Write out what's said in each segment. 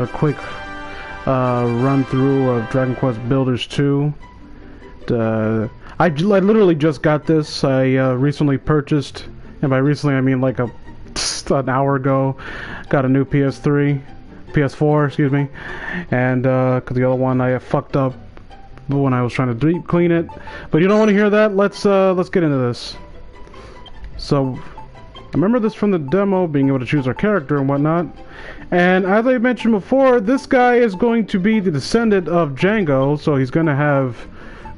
A quick run through of Dragon Quest Builders 2. I literally just got this. I recently purchased, and by recently I mean like an hour ago, got a new PS4, excuse me, and because the other one I fucked up when I was trying to deep clean it. But you don't want to hear that. Let's get into this. So, I remember this from the demo, being able to choose our character and whatnot. And as I mentioned before, this guy is going to be the descendant of Django, so he's going to have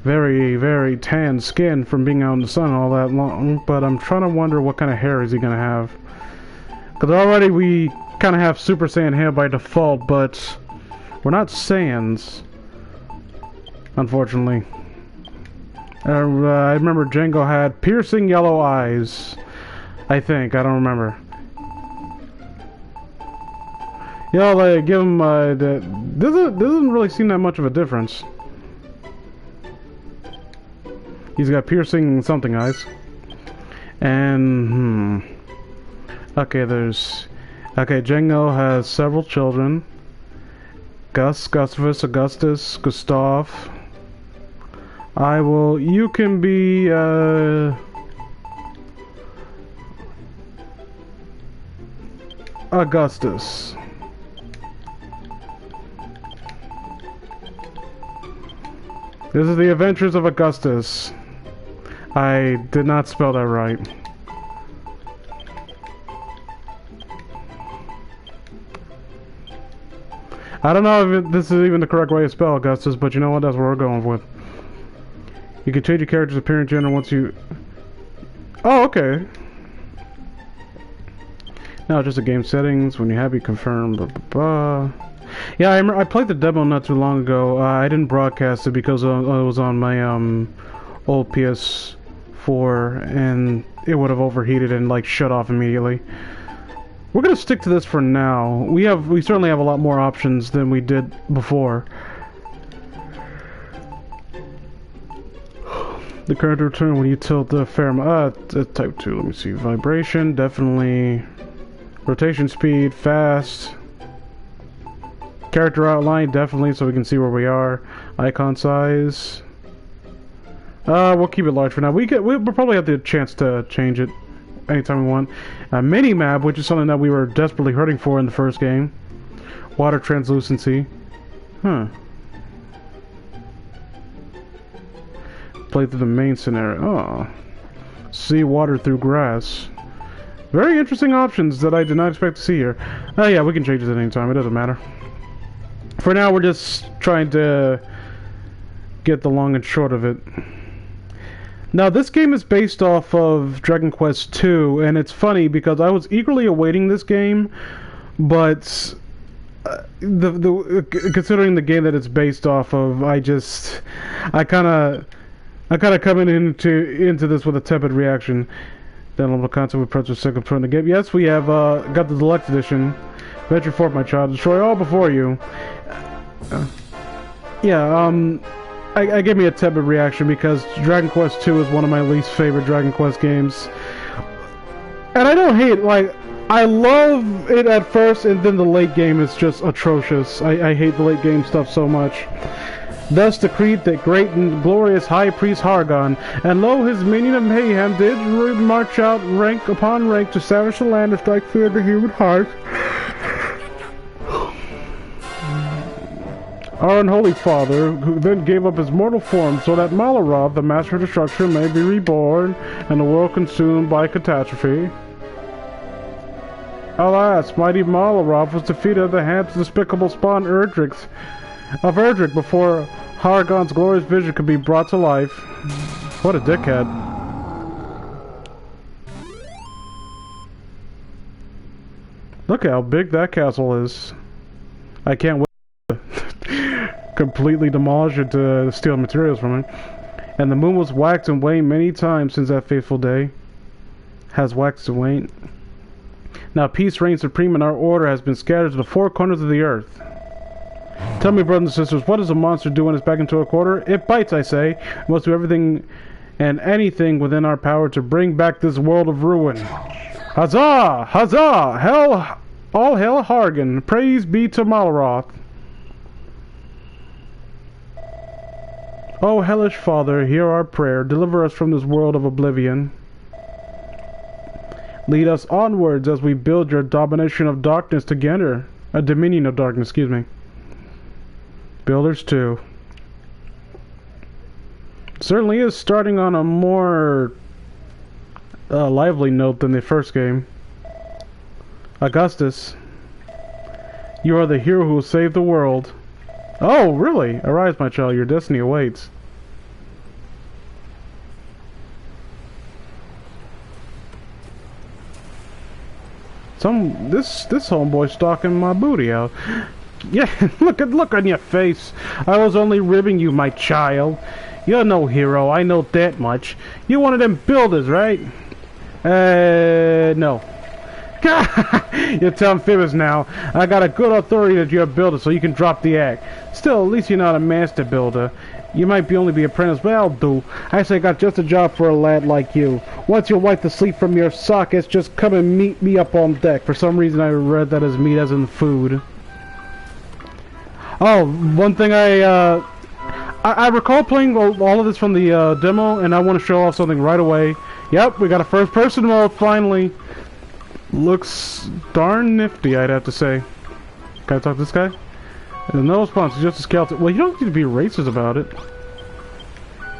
very, very tan skin from being out in the sun all that long. But I'm trying to wonder what kind of hair is he going to have. Because already we kind of have Super Saiyan hair by default, but we're not Saiyans, unfortunately. I remember Django had piercing yellow eyes. I think. I don't remember. Yeah, like, give him, doesn't really seem that much of a difference. He's got piercing something eyes. And, okay, Django has several children. Gus, Gustavus, Augustus, Gustav. You can be, Augustus. This is the Adventures of Augustus. I did not spell that right. I don't know if this is even the correct way to spell Augustus, but you know what? That's what we're going with. You can change your character's appearance gender once you... Oh, okay. Now just the game settings. When you have it confirmed, blah, blah, blah. Yeah, I remember I played the demo not too long ago. I didn't broadcast it because it was on my old PS4, and it would have overheated and like shut off immediately. We're gonna stick to this for now. We certainly have a lot more options than we did before. The character return when you tilt the type 2. Let me see. Vibration, definitely. Rotation speed, fast. Character outline, definitely, so we can see where we are. Icon size. We'll keep it large for now. We'll probably have the chance to change it anytime we want. Mini map, which is something that we were desperately hurting for in the first game. Water translucency. Huh. Play through the main scenario. Oh. See water through grass. Very interesting options that I did not expect to see here. Oh yeah, we can change it at any time. It doesn't matter. For now, we're just trying to get the long and short of it. Now, this game is based off of Dragon Quest II, and it's funny because I was eagerly awaiting this game, but considering the game that it's based off of, I kind of coming into this with a tepid reaction. Downloadable content with purchase second turn the game. Yes, we have got the deluxe edition. Venture forth, my child. Destroy all before you. I gave me a tepid reaction because Dragon Quest II is one of my least favorite Dragon Quest games. And I don't hate it. Like, I love it at first, and then the late game is just atrocious. I hate the late game stuff so much. Thus decreed that great and glorious High Priest Hargon, and lo, his minion of mayhem did march out rank upon rank to savage the land and strike fear to the human heart. Our unholy father, who then gave up his mortal form so that Malarov, the master of destruction, may be reborn and the world consumed by catastrophe. Alas, mighty Malarov was defeated at the hands of the despicable spawn Erdrick before Hargon's glorious vision could be brought to life. What a dickhead. Look how big that castle is. I can't wait to completely demolish it to steal materials from it. And the moon was waxed and waned many times since that fateful day. Has waxed and waned. Now peace reigns supreme and our order has been scattered to the four corners of the earth. Tell me, brothers and sisters, what does a monster do when it's back into a quarter? It bites, I say. We must do everything and anything within our power to bring back this world of ruin. Huzzah! Huzzah! Hell All hail Hargan. Praise be to Malroth. O hellish Father, hear our prayer. Deliver us from this world of oblivion. Lead us onwards as we build your domination of darkness together. A dominion of darkness, excuse me. Builders 2. Certainly is starting on a more lively note than the first game. Augustus, you are the hero who will save the world. Oh, really? Arise, my child, your destiny awaits. This homeboy stalking my booty out. Yeah, look on your face. I was only ribbing you, my child. You're no hero, I know that much. You're one of them builders, right? No. You're telling fibbers now. I got a good authority that you're a builder, so you can drop the act. Still, at least you're not a master builder. You might be only be apprentice, but I'll do. I say I got just a job for a lad like you. Once you're wiped to sleep from your sockets, just come and meet me up on deck. For some reason I read that as meat as in food. Oh, one thing I recall playing all of this from the demo, and I want to show off something right away. Yep, we got a first-person mode, finally. Looks darn nifty, I'd have to say. Can I talk to this guy? No response, just a skeleton. Well, you don't need to be racist about it.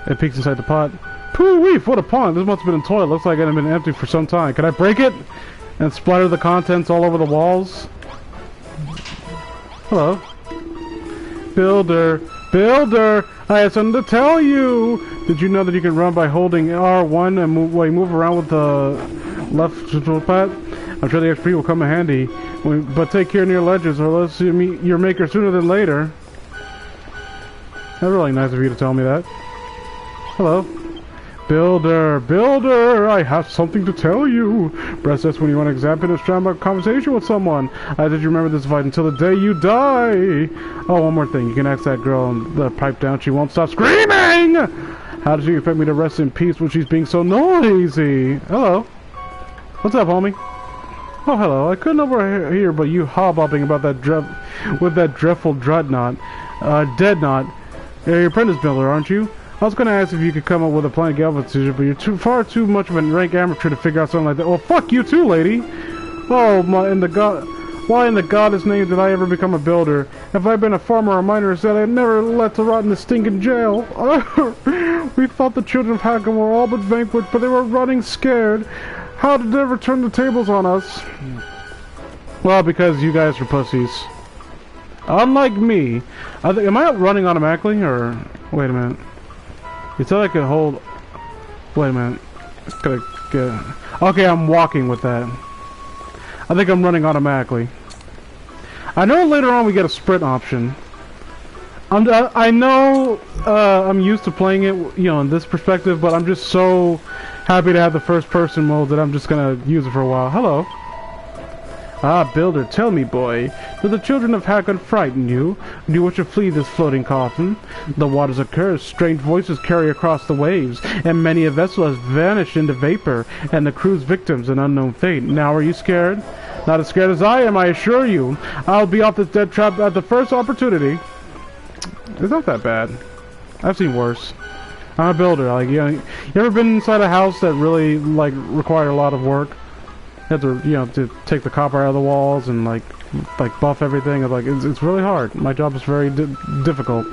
It peeks inside the pot. Pooh-wee, what a pond. This must have been a toilet. Looks like it had been empty for some time. Can I break it? And splatter the contents all over the walls? Hello. Builder. Builder! I have something to tell you! Did you know that you can run by holding R1 and move around with the left control pad? I'm sure the XP will come in handy. But take care near ledges or let's you meet your maker sooner than later. That's really nice of you to tell me that. Hello. Builder, builder, I have something to tell you. Press S when you want to examine or strike a conversation with someone. I did you remember this fight until the day you die. Oh, one more thing. You can ask that girl and the pipe down. She won't stop screaming. How does she expect me to rest in peace when she's being so noisy? Hello. What's up, homie? Oh, hello. I couldn't overhear but you hobbobbing about that dreadful dreadnought. Deadnought. You're your apprentice builder, aren't you? I was gonna ask if you could come up with a plan to get off decision, but you're far too much of a rank amateur to figure out something like that. Well, fuck you too, lady! Oh, why in the goddess name did I ever become a builder? If I'd been a farmer or a miner instead, I'd never let to rot in the stinking jail. We thought the children of Hagen were all but vanquished, but they were running scared. How did they ever turn the tables on us? Well, because you guys are pussies. Unlike me. Am I running automatically, or... Wait a minute. You said I could hold... Wait a minute. Okay, I'm walking with that. I think I'm running automatically. I know later on we get a sprint option. I know I'm used to playing it, you know, in this perspective, but I'm just so happy to have the first person mode that I'm just gonna use it for a while. Hello. Ah, Builder, tell me, boy, do the children of Hagen frighten you? Do you wish to flee this floating coffin? The waters are cursed, strange voices carry across the waves, and many a vessel has vanished into vapor, and the crew's victims an unknown fate. Now are you scared? Not as scared as I am, I assure you. I'll be off this dead trap at the first opportunity. It's not that bad. I've seen worse. I'm a builder, like, you know, you ever been inside a house that really, like, required a lot of work? You have to, you know, to take the copper out of the walls and like buff everything. Like it's really hard. My job is very difficult.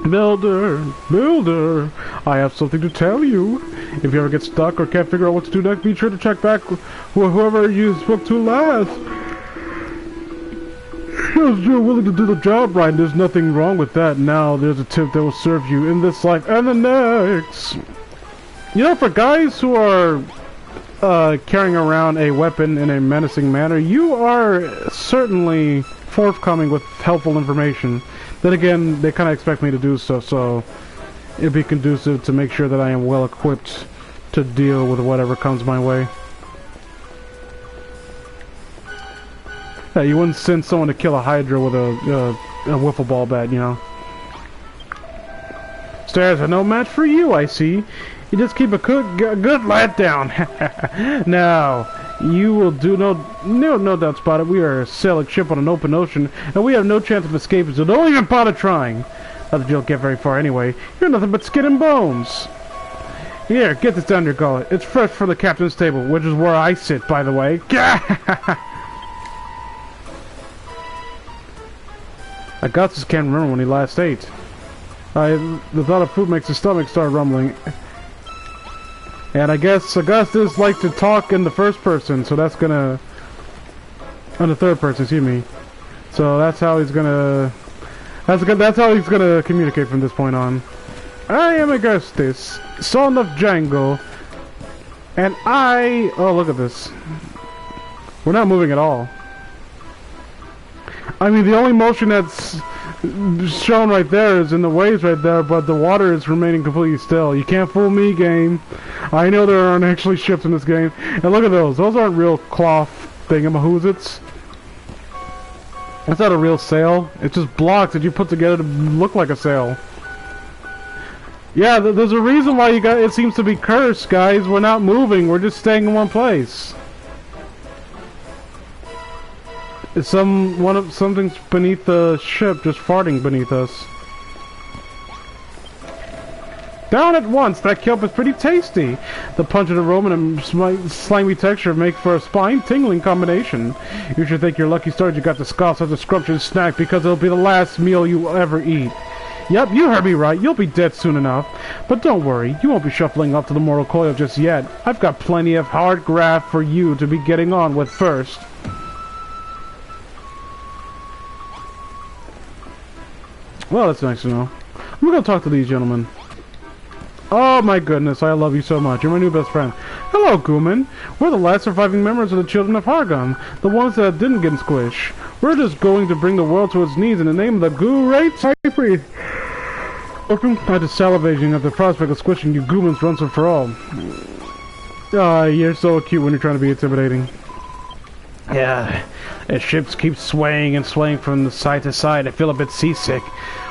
Builder, builder, I have something to tell you. If you ever get stuck or can't figure out what to do next, be sure to check back with whoever you spoke to last. If you're willing to do the job right, there's nothing wrong with that. Now there's a tip that will serve you in this life and the next. You know, for guys who are carrying around a weapon in a menacing manner, you are certainly forthcoming with helpful information. Then again, they kind of expect me to do so it'd be conducive to make sure that I am well equipped to deal with whatever comes my way. Yeah, you wouldn't send someone to kill a Hydra with a wiffle ball bat, you know. Stairs are no match for you, I see. You just keep a good lad down. Now, You will do no doubt about it. We are a sailing ship on an open ocean, and we have no chance of escaping, so don't even bother trying. Not that you'll get very far anyway. You're nothing but skin and bones. Here, get this down your gullet. It's fresh from the captain's table, which is where I sit, by the way. Augustus can't remember when he last ate. The thought of food makes his stomach start rumbling. And I guess Augustus likes to talk in the first person, so that's gonna... in the third person, excuse me. So that's how he's gonna... That's how he's gonna communicate from this point on. I am Augustus, son of Django, and I... Oh, look at this. We're not moving at all. I mean, the only motion that's shown right there is in the waves right there, but the water is remaining completely still. You can't fool me, game. I know there aren't actually ships in this game. And look at those. Those aren't real cloth thingamahoozits. That's not a real sail. It's just blocks that you put together to look like a sail. Yeah, there's a reason why it seems to be cursed, guys. We're not moving. We're just staying in one place. Something's beneath the ship, just farting beneath us. Down at once, that kelp is pretty tasty. The pungent aroma and slimy texture make for a spine-tingling combination. You should thank your lucky stars you got to scoff such a scrumptious snack because it'll be the last meal you ever eat. Yep, you heard me right. You'll be dead soon enough. But don't worry, you won't be shuffling off to the mortal coil just yet. I've got plenty of hard graft for you to be getting on with first. Well, that's nice to know. I'm gonna talk to these gentlemen. Oh my goodness, I love you so much. You're my new best friend. Hello, Gooman. We're the last surviving members of the Children of Hargon. The ones that didn't get squished. We're just going to bring the world to its knees in the name of the Great Cypress. I'm just salivating at the prospect of squishing you Goomans once and for all. Ah, you're so cute when you're trying to be intimidating. Yeah, the ships keep swaying and swaying from the side to side. I feel a bit seasick.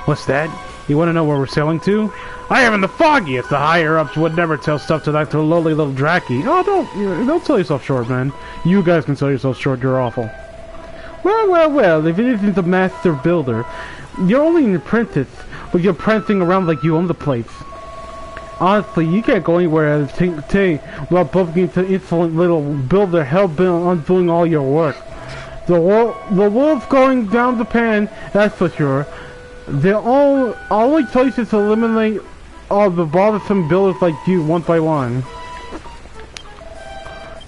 What's that? You want to know where we're sailing to? I haven't the foggiest. The higher-ups would never tell stuff to that to a lowly little Draki. Oh, don't sell yourself short, man. You guys can sell yourself short. You're awful. Well, if it isn't the master builder, you're only an apprentice, but you're prancing around like you own the place. Honestly, you can't go anywhere without bumping into insolent little builder hell-bent on doing all your work. The wolf going down the pan, that's for sure. The only choice is to eliminate all the bothersome builders like you one by one.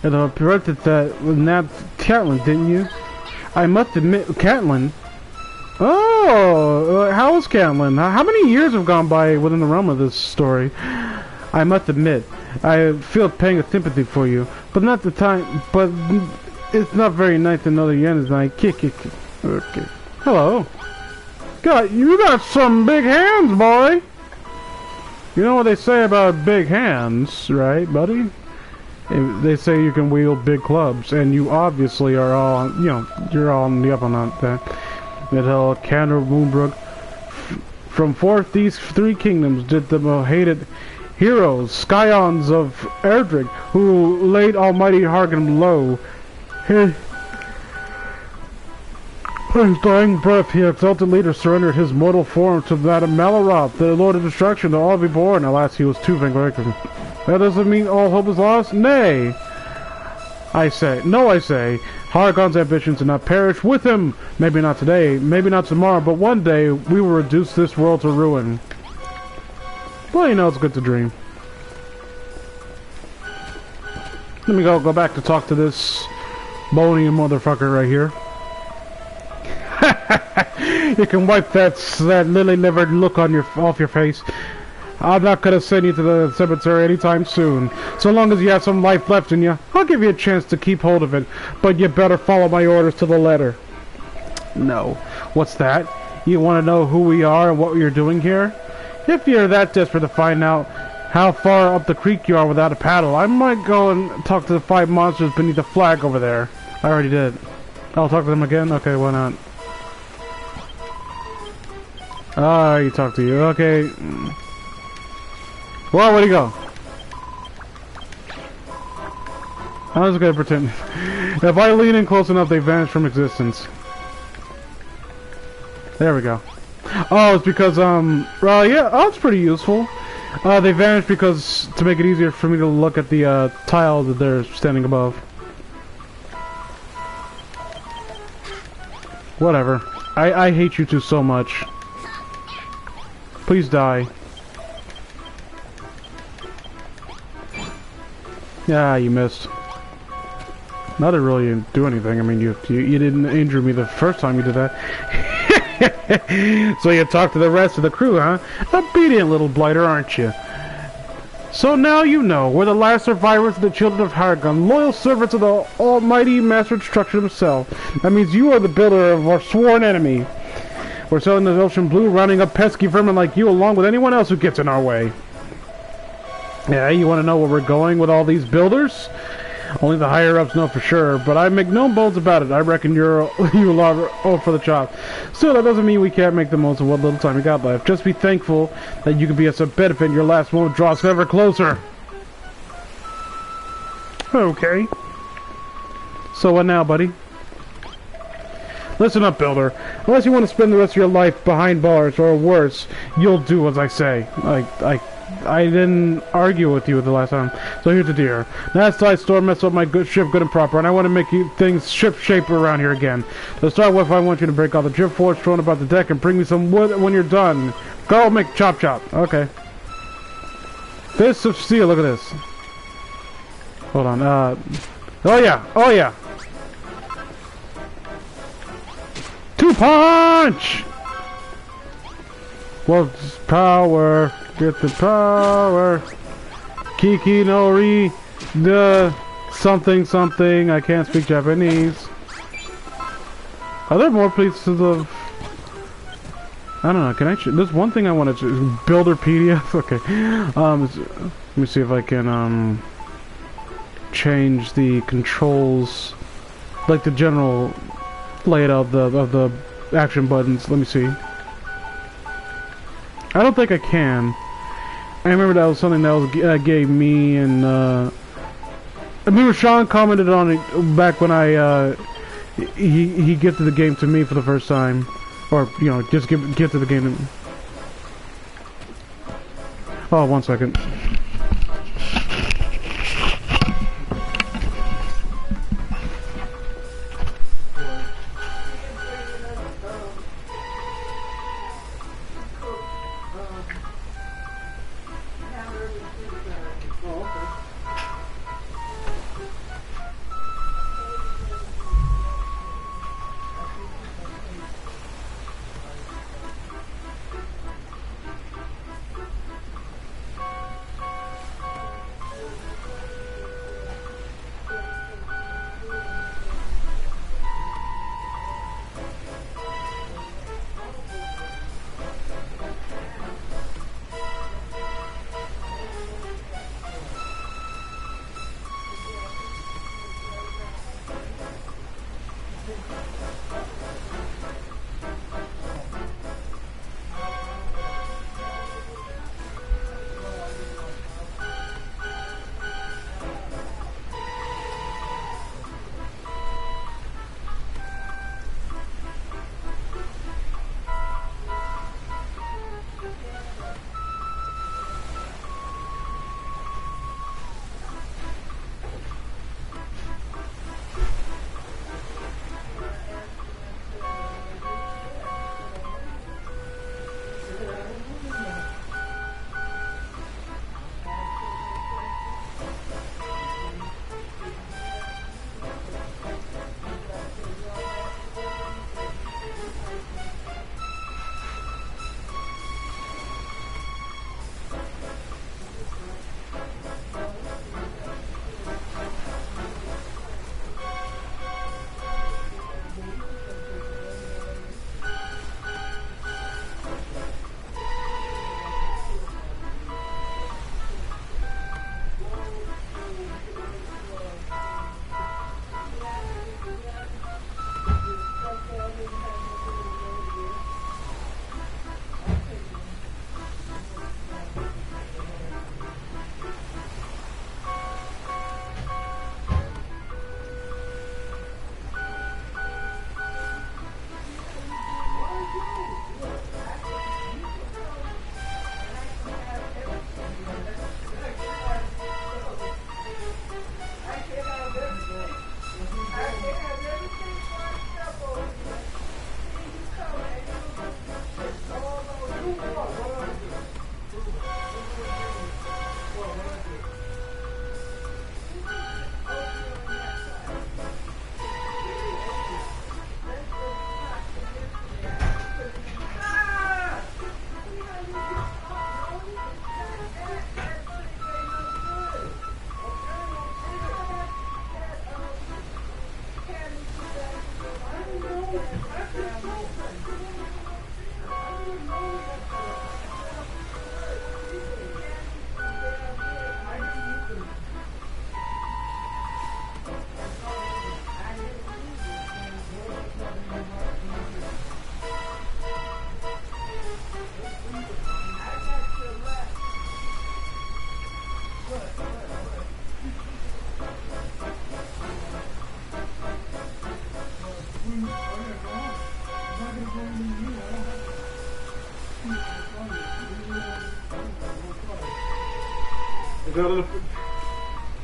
And I predicted that nabbed Catelyn, didn't you? I must admit, Catelyn. Oh, how's Catelyn? How many years have gone by within the realm of this story? I must admit, I feel a pang of sympathy for you, but not the time. But it's not very nice to know that you end as I kick. Okay. Hello. God, you got some big hands, boy. You know what they say about big hands, right, buddy? They say you can wield big clubs, and you obviously are all, you're all on the up on that. Midhill, Cantor, Moonbrook. From forth these three kingdoms did the hated heroes, scions of Erdrick, who laid almighty Hargon low. His dying breath, he exalted leader surrendered his mortal form to that of Malaroth, the Lord of Destruction, to all be born. Alas, he was too vindictive. That doesn't mean all hope is lost? Nay! I say, Hargon's ambitions did not perish with him. Maybe not today, maybe not tomorrow, but one day we will reduce this world to ruin. Well, it's good to dream. Let me go back to talk to this bony motherfucker right here. You can wipe that lily-livered look off your face. I'm not gonna send you to the cemetery anytime soon. So long as you have some life left in you, I'll give you a chance to keep hold of it. But you better follow my orders to the letter. No. What's that? You want to know who we are and what you're doing here? If you're that desperate to find out how far up the creek you are without a paddle, I might go and talk to the 5 monsters beneath the flag over there. I already did. I'll talk to them again? Okay, why not? You talk to you. Okay. Well, where'd he go? I'm just gonna pretend. If I lean in close enough, they vanish from existence. There we go. Oh, it's because, well, yeah, oh, it's pretty useful. They vanish because, to make it easier for me to look at the, tile that they're standing above. Whatever. I hate you two so much. Please die. Yeah, you missed. Not to really do anything. I mean, you didn't injure me the first time you did that. So you talk to the rest of the crew, huh? Obedient little blighter, aren't you? So now you know, we're the last survivors of the children of Hargon, loyal servants of the almighty Master of Destruction himself. That means you are the builder of our sworn enemy. We're sailing the ocean blue, rounding up pesky vermin like you along with anyone else who gets in our way. Yeah, you want to know where we're going with all these builders? Only the higher-ups know for sure, but I make no bones about it. I reckon you are old for the job. Still, that doesn't mean we can't make the most of what little time we got left. Just be thankful that you can be us a benefit and your last moment draws ever closer. Okay. So what now, buddy? Listen up, Builder. Unless you want to spend the rest of your life behind bars, or worse, you'll do as I say. I didn't argue with you the last time, so here's the deal. Last night, Storm messed up my ship good and proper, and I want to make things ship-shape around here again. To start with, I want you to break all the drip forge thrown about the deck and bring me some wood when you're done. Go make chop. Okay. Fists of steel, look at this. Hold on, oh yeah. Two punch! What's power? Get the power. Kiki no ri the something. I can't speak Japanese. Are there more places of? I don't know. Can I? There's one thing I want to Builderpedia. Okay. Let me see if I can change the controls, like the general layout of the action buttons. Let me see. I don't think I can. I remember that was something that was gave me, and I remember Sean commented on it back when he gifted the game to me for the first time, or you know, just gifted the game to me. Oh, 1 second.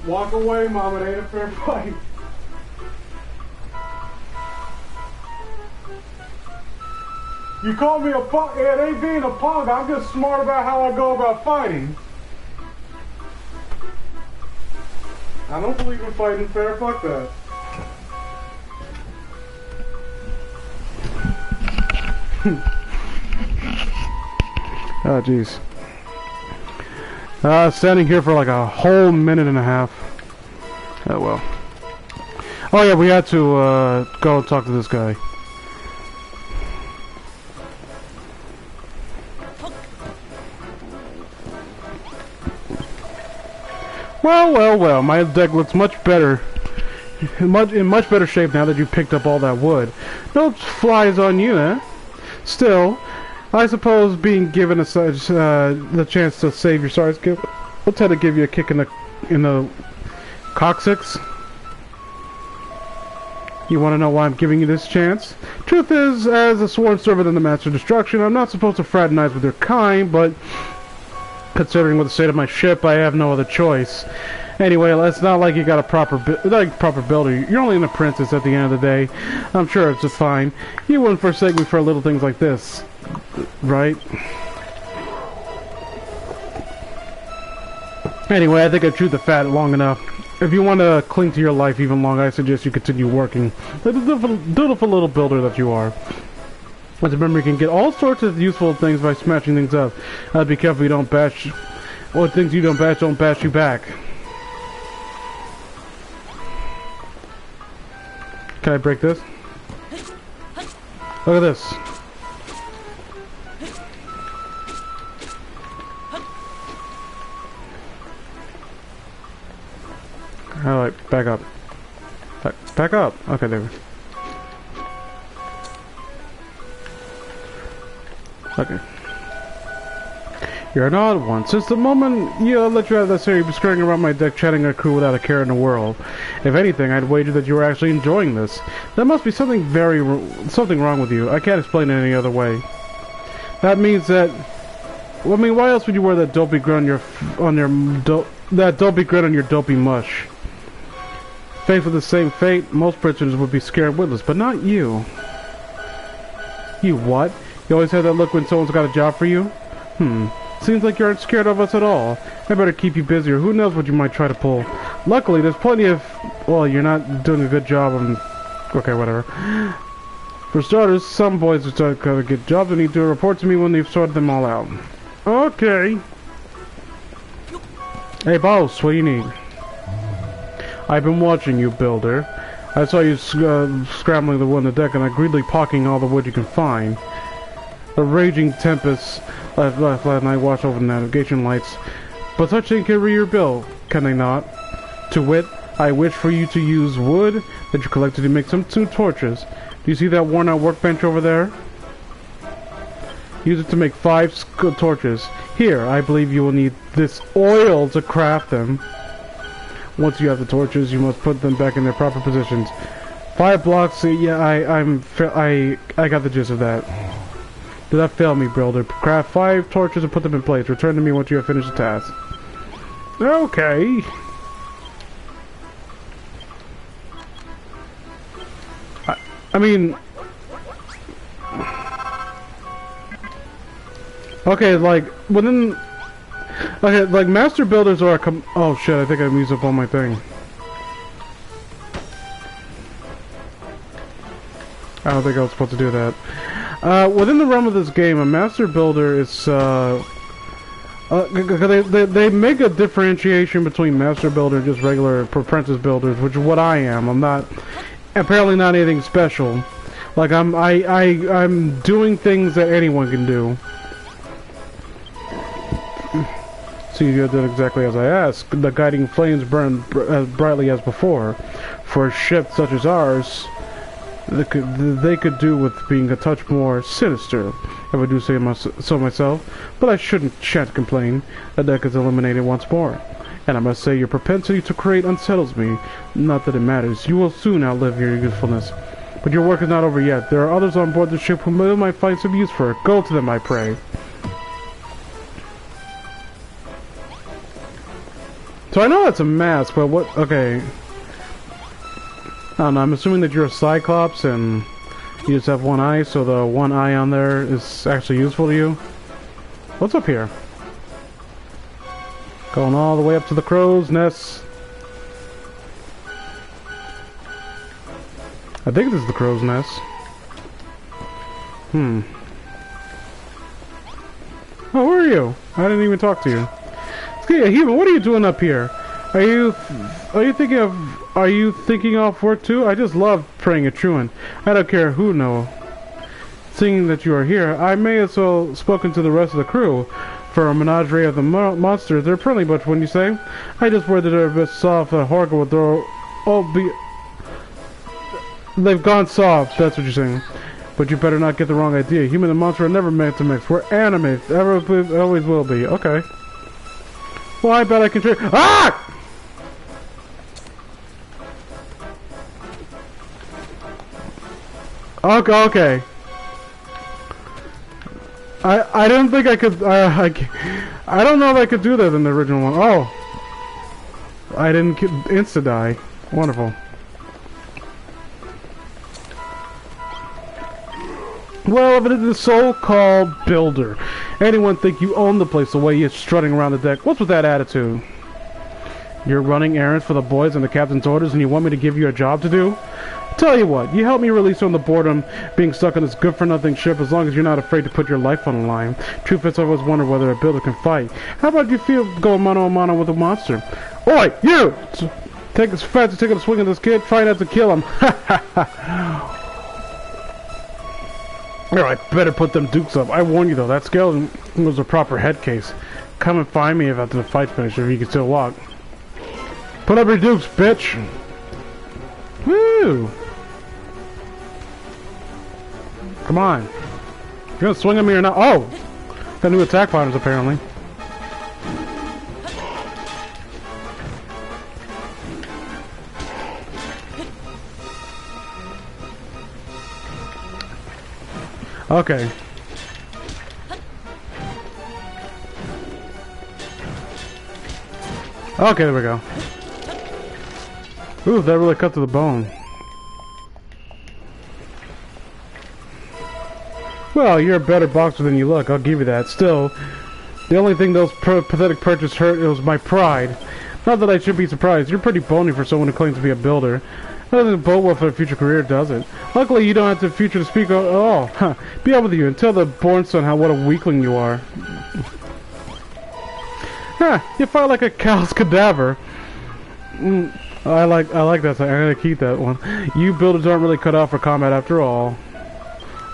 Walk away, Mom. It ain't a fair fight. You call me a punk. It ain't being a punk. I'm just smart about how I go about fighting. I don't believe in fighting fair. Fuck that. Oh, jeez. Standing here for like a whole minute and a half. Oh, well. Oh, yeah, we had to, go talk to this guy. Well, my deck looks much better. In much better shape now that you picked up all that wood. No flies on you, eh? Still, I suppose being given the chance to save your stars will tend to give you a kick in the coccyx. You want to know why I'm giving you this chance? Truth is, as a sworn servant in the Master of Destruction, I'm not supposed to fraternize with your kind, but considering the state of my ship, I have no other choice. Anyway, it's not like you got a proper builder. You're only an apprentice at the end of the day. I'm sure it's just fine. You wouldn't forsake me for little things like this, right? Anyway, I think I've chewed the fat long enough. If you want to cling to your life even longer, I suggest you continue working. The dutiful little builder that you are. But remember, you can get all sorts of useful things by smashing things up. Be careful you don't bash... Or things you don't bash you back. Can I break this? Look at this. Alright, back up. Back up. Okay, there we go. Okay. You're an odd one. Since the moment I let you out of that city, you've been scurrying around my deck chatting a crew without a care in the world. If anything, I'd wager that you were actually enjoying this. There must be something wrong with you. I can't explain it any other way. That means that... Well, I mean, why else would you wear that dopey grin on your dopey mush? Faced with the same fate, most prisoners would be scared witless, but not you. You what? You always have that look when someone's got a job for you? Seems like you aren't scared of us at all. I better keep you busy, or who knows what you might try to pull. Luckily, there's plenty of... Well, you're not doing a good job of... Okay, whatever. For starters, some boys are going to get jobs and need to report to me when they've sorted them all out. Okay. Hey, boss, what do you need? I've been watching you, builder. I saw you scrambling the wood on the deck and I greedily pocketing all the wood you can find. A raging tempest last night washed over the navigation lights. But such things can read your bill, can they not? To wit, I wish for you to use wood that you collected to make some 2 torches. Do you see that worn out workbench over there? Use it to make 5 torches. Here, I believe you will need this oil to craft them. Once you have the torches, you must put them back in their proper positions. 5 blocks, yeah, I got the gist of that. Did not fail me, builder. Craft 5 torches and put them in place. Return to me once you have finished the task. Okay. I mean... Okay, like, within... Okay, like, master builders are oh shit, I think I used up all my thing. I don't think I was supposed to do that. Within the realm of this game, a master builder is, they make a differentiation between master builder and just regular apprentice builders, which is what I am. I'm not, apparently not anything special. Like, I'm doing things that anyone can do. See, you did exactly as I asked. The guiding flames burn as brightly as before. For a ship such as ours, they could do with being a touch more sinister, if I do say so myself. But I shan't complain. The deck is eliminated once more. And I must say your propensity to create unsettles me. Not that it matters. You will soon outlive your usefulness. But your work is not over yet. There are others on board the ship who might find some use for it. Go to them, I pray. So I know that's a mask, but what... Okay. I don't know, I'm assuming that you're a Cyclops and you just have one eye, so the one eye on there is actually useful to you. What's up here? Going all the way up to the crow's nest. I think this is the crow's nest. Oh, where are you? I didn't even talk to you. Yeah, Human, what are you doing up here? Are you thinking off work too? I just love praying at truant. I don't care who know. Seeing that you are here, I may as well spoken to the rest of the crew. For a menagerie of the monsters, they're friendly, but when you say, I just worry that they're a bit soft. Horka will throw. They've gone soft. That's what you're saying. But you better not get the wrong idea. Human and monster are never meant to mix. We're anime. Always will be. Okay. Well, I bet I can trade. Ah! Okay. I didn't think I could. I don't know if I could do that in the original one. Oh, I didn't insta die. Wonderful. Well, if it is the so-called builder, anyone think you own the place the way you're strutting around the deck? What's with that attitude? You're running errands for the boys and the captain's orders, and you want me to give you a job to do? Tell you what, you help me release from the boredom being stuck on this good-for-nothing ship as long as you're not afraid to put your life on the line. Truth is, I always wonder whether a builder can fight. How about you feel going mano-a-mano with a monster? Oi, you! Take this fancy taking a swing at this kid, try not to kill him. I better put them dukes up. I warn you though, that skeleton was a proper head case. Come and find me after the fight's finished if you can still walk. Put up your dukes, bitch! Woo! Come on. You're gonna swing at me or not? Oh! Got new attack patterns apparently. Okay. Okay, there we go. Ooh, that really cut to the bone. Well, you're a better boxer than you look, I'll give you that. Still, the only thing those pathetic purchases hurt was my pride. Not that I should be surprised. You're pretty bony for someone who claims to be a builder. That doesn't bode well for a future career, does it? Luckily, you don't have the future to speak of at all. Huh. Be up with you and tell the born son what a weakling you are. Huh, you fight like a cow's cadaver. I like that. I'm gonna keep that one. You builders aren't really cut out for combat after all.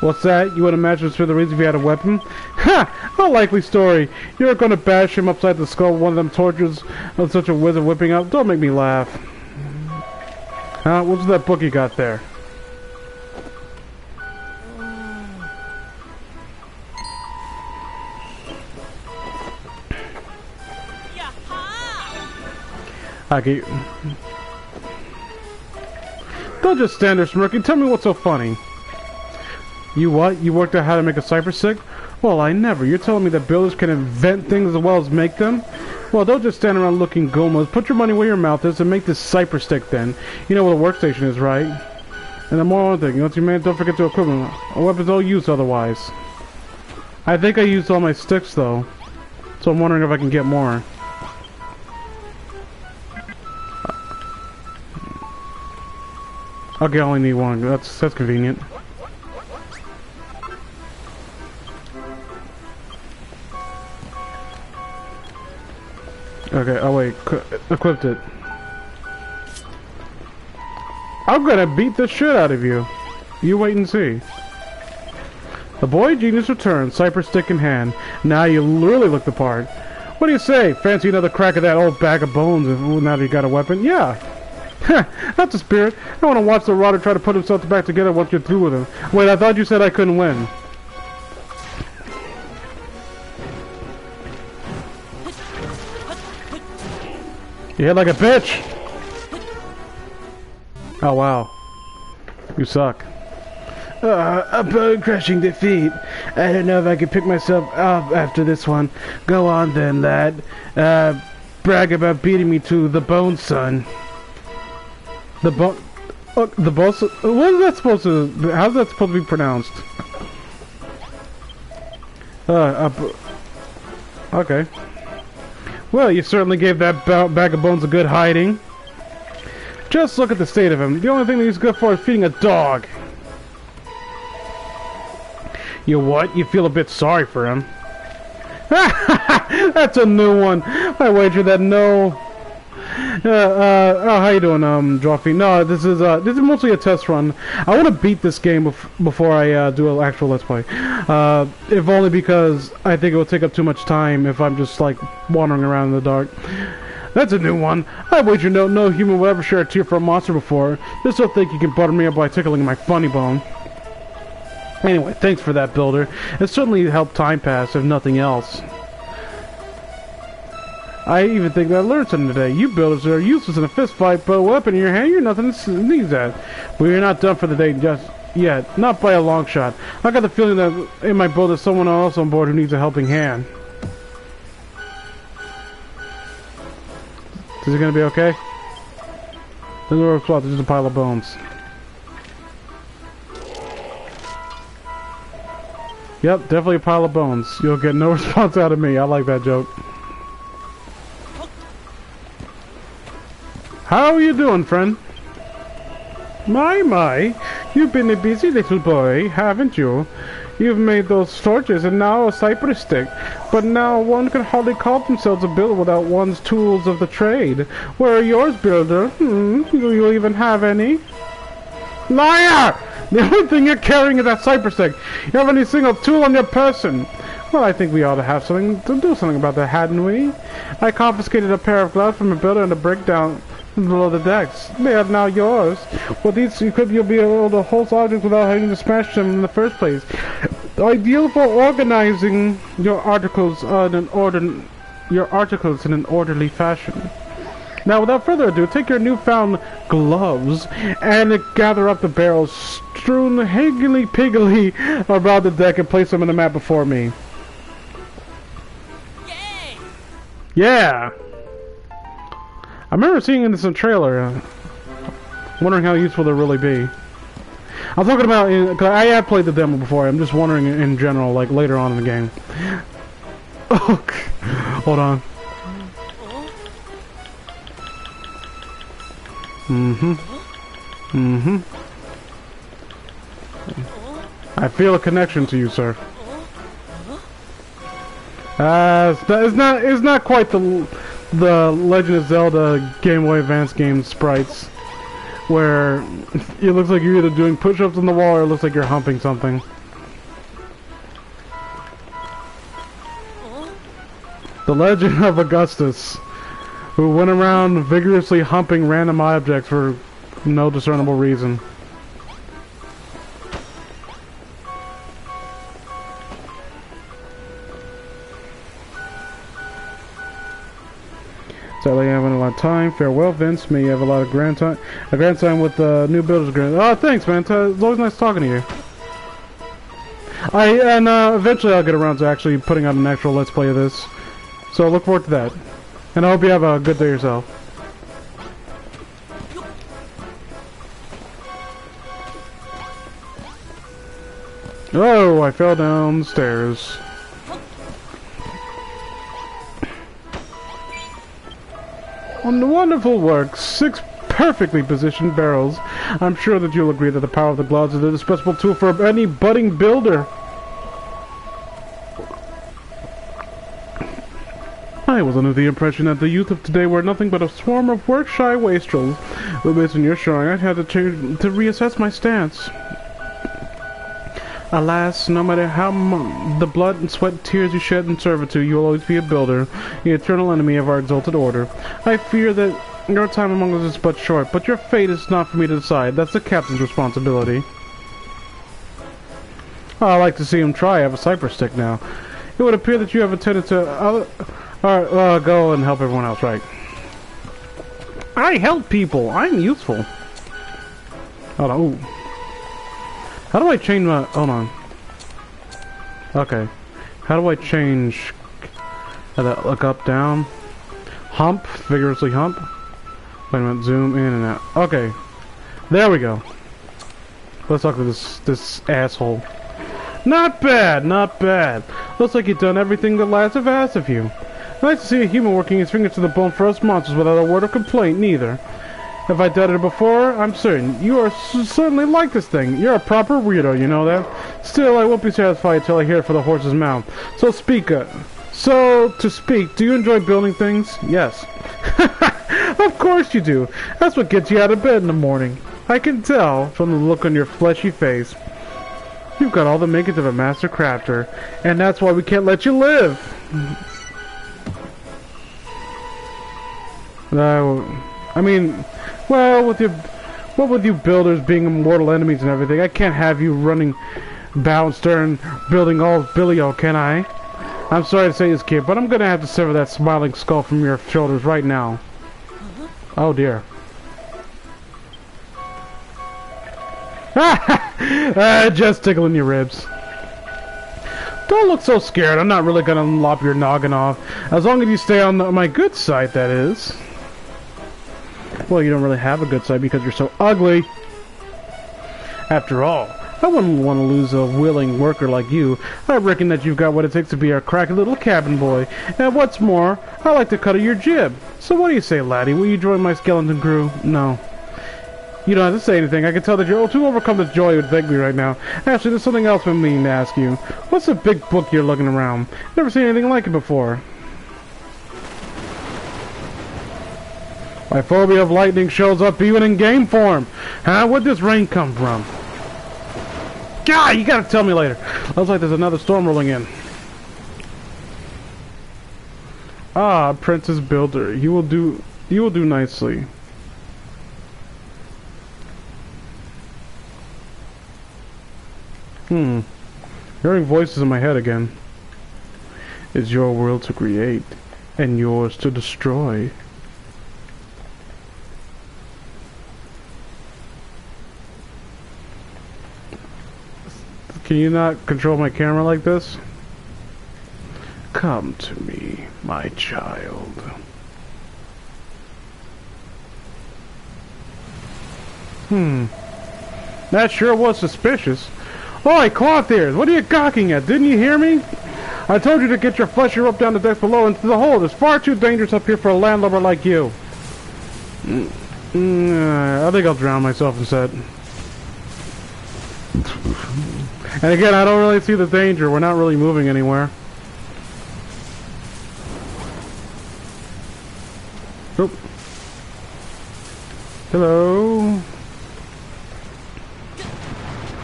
What's that? You would imagine it's for the reason if you had a weapon? Ha! A likely story. You're gonna bash him upside the skull with one of them tortures of such a wizard whipping up? Don't make me laugh. Huh? What's that book you got there? Okay. Don't just stand there smirking. Tell me what's so funny. You what? You worked out how to make a cypher stick? Well, I never. You're telling me that builders can invent things as well as make them? Well, don't just stand around looking gomas. Put your money where your mouth is and make this cypher stick then. You know what a workstation is, right? And the more one thing, once you man, don't forget to equip them. A weapon's all use otherwise. I think I used all my sticks though. So I'm wondering if I can get more. Okay, I only need one. That's convenient. Okay, oh wait, equipped it. I'm gonna beat the shit out of you. You wait and see. The boy genius returns, cypher stick in hand. Now you really look the part. What do you say? Fancy another crack at that old bag of bones now that you got a weapon? Yeah. That's the spirit. I want to watch the rotter try to put himself back together once you're through with him. Wait, I thought you said I couldn't win. You hit like a bitch! Oh wow. You suck. A crushing defeat. I don't know if I can pick myself up after this one. Go on then, lad. Brag about beating me to the bone, son. The bone... Oh, the boss... What is that supposed to... How's that supposed to be pronounced? Okay. Well, you certainly gave that bag of bones a good hiding. Just look at the state of him. The only thing that he's good for is feeding a dog. You what? You feel a bit sorry for him? That's a new one. I wager that no... how you doing, Joffy? No, this is mostly a test run. I want to beat this game before I do an actual Let's Play. If only because I think it will take up too much time if I'm just, like, wandering around in the dark. That's a new one. I wager no human will ever share a tear for a monster before. Just don't think you can butter me up by tickling my funny bone. Anyway, thanks for that, Builder. It certainly helped time pass, if nothing else. I even think that I learned something today. You builders are useless in a fist fight, but a weapon in your hand, you're nothing to sneeze at. But you're not done for the day just yet. Not by a long shot. I got the feeling that in my boat there's someone else on board who needs a helping hand. Is it gonna be okay? There's no plot, there's just a pile of bones. Yep, definitely a pile of bones. You'll get no response out of me. I like that joke. How are you doing, friend? My, you've been a busy little boy, haven't you? You've made those torches and now a cypress stick. But now one can hardly call themselves a builder without one's tools of the trade. Where are yours, builder? Do you even have any? Liar! The only thing you're carrying is that cypress stick. You have any single tool on your person. Well, I think we ought to have something to do something about that, hadn't we? I confiscated a pair of gloves from a builder and a brick down below the decks. They are now yours. With these, you'll be able to hold objects without having to smash them in the first place. Ideal for organizing your articles in an orderly fashion. Now, without further ado, take your newfound gloves and gather up the barrels strewn higgly-piggly around the deck and place them on the map before me. Yay! Yeah! I remember seeing this in the trailer, wondering how useful they'll really be. I'm talking about, cause I have played the demo before, I'm just wondering in general, like later on in the game. Oh, hold on. I feel a connection to you, sir. It's not quite the Legend of Zelda Game Boy Advance game sprites, where it looks like you're either doing push-ups on the wall or it looks like you're humping something. The Legend of Augustus, who went around vigorously humping random objects for no discernible reason. Sadly, I haven't a lot of time. Farewell, Vince. May you have a lot of grand time with new builders. Oh, thanks, man. It's always nice talking to you. Eventually I'll get around to actually putting out an actual Let's Play of this. So look forward to that. And I hope you have a good day yourself. Oh, I fell down the stairs. Wonderful work. 6 perfectly positioned barrels. I'm sure that you'll agree that the power of the gloves is an indispensable tool for any budding builder. I was under the impression that the youth of today were nothing but a swarm of work-shy wastrels. But based on your showing, I had to reassess my stance. Alas, no matter how the blood and sweat and tears you shed in servitude, you will always be a builder, the eternal enemy of our exalted order. I fear that your time among us is but short, but your fate is not for me to decide. That's the captain's responsibility. I like to see him try. I have a cypress stick now. It would appear that you have attended to Alright, go and help everyone else, right? I help people! I'm useful! Hold on, ooh. How do I change my... Hold on. Okay. How do I change... Look up, down. Hump. Vigorously hump. Wait a minute. Zoom in and out. Okay. There we go. Let's talk to this asshole. Not bad, not bad. Looks like you've done everything the lads have asked of you. Nice to see a human working his fingers to the bone for us monsters without a word of complaint, neither. Have I done it before? I'm certain. You are certainly like this thing. You're a proper weirdo, you know that? Still, I won't be satisfied till I hear it from the horse's mouth. So to speak, do you enjoy building things? Yes. Of course you do. That's what gets you out of bed in the morning. I can tell from the look on your fleshy face. You've got all the makings of a master crafter, and that's why we can't let you live. I mean, well, what with you builders being immortal enemies and everything, I can't have you running Boundstern building all Billy-O, can I? I'm sorry to say this, kid, but I'm gonna have to sever that smiling skull from your shoulders right now. Oh dear. Just tickling your ribs. Don't look so scared. I'm not really gonna lop your noggin off. As long as you stay on my good side, that is. Well, you don't really have a good side because you're so ugly. After all, I wouldn't want to lose a willing worker like you. I reckon that you've got what it takes to be our cracky little cabin boy. And what's more, I like the cut of your jib. So what do you say, laddie? Will you join my skeleton crew? No. You don't have to say anything. I can tell that you're too overcome with joy to thank me right now. Actually, there's something else I'm meaning to ask you. What's the big book you're looking around? Never seen anything like it before. My phobia of lightning shows up even in game form. Huh? Where'd this rain come from? God, you gotta tell me later. Looks like there's another storm rolling in. Ah, Princess Builder. You will do nicely. Hearing voices in my head again. It's your world to create, and yours to destroy. Can you not control my camera like this? Come to me, my child. That sure was suspicious. Oi, cloth ears, what are you gawking at? Didn't you hear me? I told you to get your fleshy rope down the decks below into the hold. It's far too dangerous up here for a landlubber like you. I think I'll drown myself instead. And again, I don't really see the danger. We're not really moving anywhere. Oop. Hello.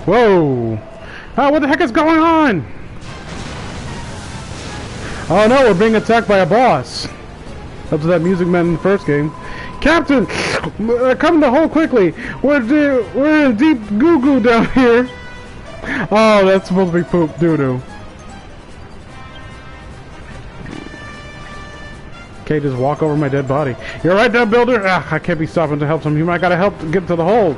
Whoa! Oh, what the heck is going on? Oh no, we're being attacked by a boss. Up to that music man in the first game. Captain! Come in the hole quickly! We're in deep goo-goo down here! Oh, that's supposed to be poop doo-doo. Okay, just walk over my dead body. You're right there, builder! Ah, I can't be stopping to help some human. I gotta help get to the hole.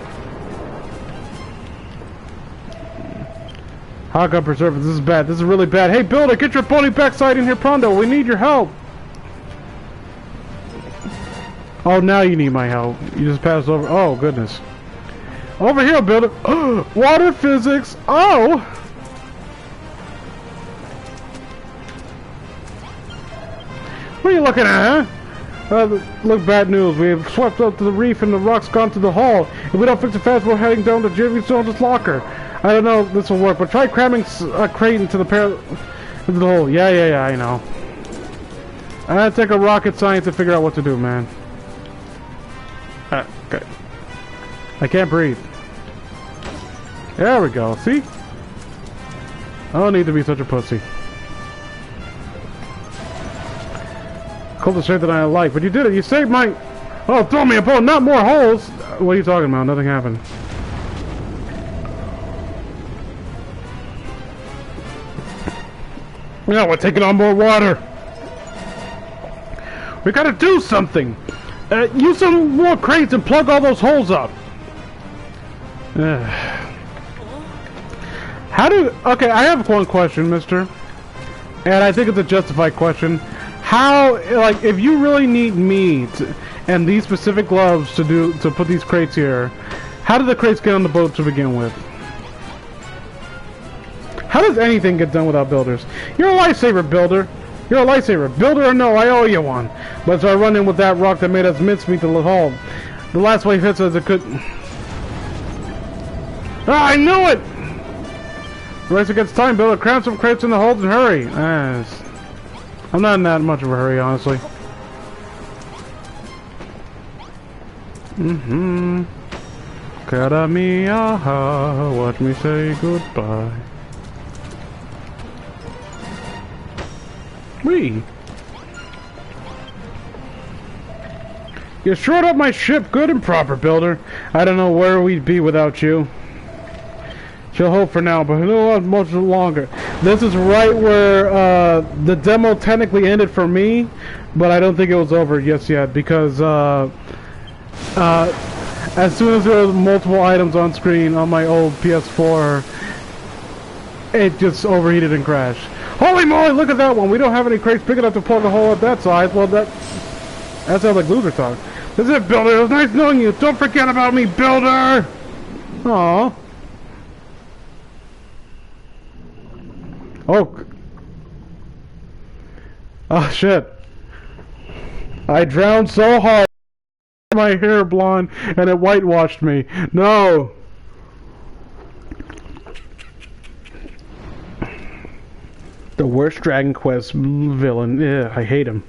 Hawkeye Preserver, this is bad. This is really bad. Hey, builder, get your pony backside in here pronto. We need your help. Oh, now you need my help. You just passed over. Oh, goodness. Over here, builder. Water physics. Oh! What are you looking at, huh? Look, bad news. We have swept up to the reef and the rock's gone to the hull. If we don't fix it fast, we're heading down to Jimmy Jones' locker. I don't know if this will work, but try cramming a crate into the hole. Yeah, I know. I gotta take a rocket science to figure out what to do, man. Okay. I can't breathe. There we go. See? I don't need to be such a pussy. Cold straight than I like, but you did it. You saved my... Oh, throw me a bone, not more holes! What are you talking about? Nothing happened. No, we're taking on more water. We gotta do something. Use some more crates and plug all those holes up. Okay, I have one question, mister. And I think it's a justified question. How, like, if you really need meat and these specific gloves to put these crates here, how did the crates get on the boat to begin with? How does anything get done without builders? You're a lifesaver, builder. You're a lifesaver. Builder or no, I owe you one. But so I run in with that rock that made us mincemeat the haul. The last wave hits us, it could... Ah, I knew it! Race against time, builder. Cram some crates in the holds and hurry. I'm not in that much of a hurry, honestly. Cara mia, watch me say goodbye. Wee. You shored up my ship good and proper, builder. I don't know where we'd be without you. She'll hope for now, but who knows much longer. This is right where the demo technically ended for me, but I don't think it was over just yet because as soon as there were multiple items on screen on my old PS4, it just overheated and crashed. Holy moly, look at that one! We don't have any crates big enough to plug a hole at that size. Well, that sounds like loser talk. This is it, builder. It was nice knowing you. Don't forget about me, builder! Aww. Oh shit. I drowned so hard my hair blonde and it whitewashed me. No. The worst Dragon Quest villain. Yeah, I hate him.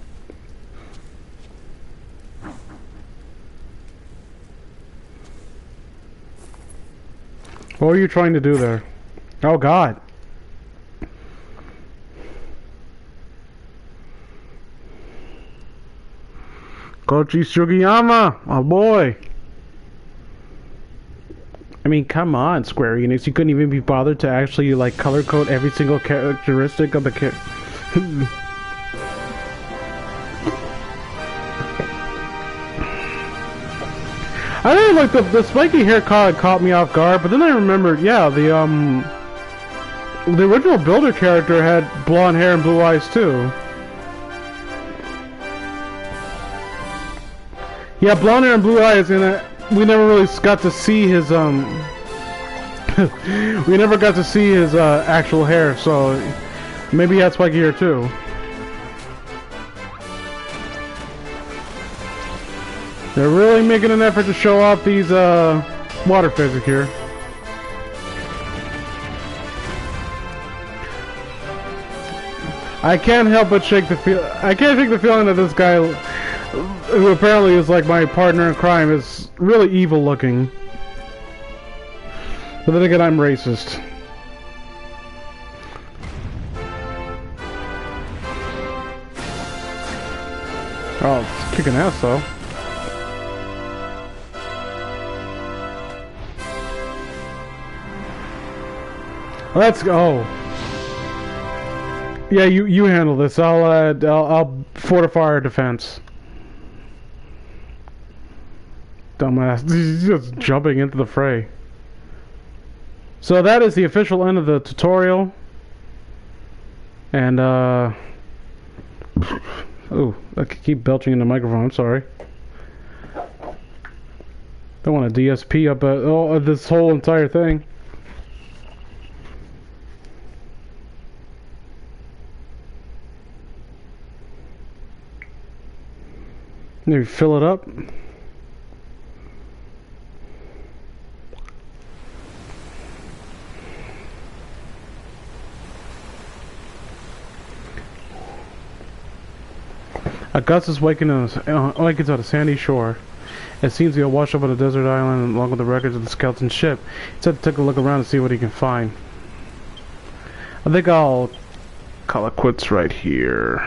What are you trying to do there? Oh god. Koichi Sugiyama, my boy. I mean, come on, Square Enix. You couldn't even be bothered to actually, like, color code every single characteristic of the I really like the spiky hair caught me off guard, but then I remembered, yeah, the original Builder character had blonde hair and blue eyes too. Yeah, blonde hair and blue eyes, and we never really got to see his we never got to see his actual hair, so maybe he had spiky hair too. They're really making an effort to show off these water physics here. I can't help but shake the feeling that this guy, who apparently is like my partner in crime, is really evil looking. But then again, I'm racist. Oh, it's kicking ass though. Let's go. Yeah, you handle this. I'll fortify our defense. Dumbass, he's just jumping into the fray. So that is the official end of the tutorial. And oh, I keep belching in the microphone. I'm sorry. Don't want a DSP up this whole entire thing. Maybe fill it up. Augustus wakens on a sandy shore. It seems he'll wash up on a desert island along with the wreckage of the skeleton ship. He said to take a look around and see what he can find. I think I'll call it quits right here.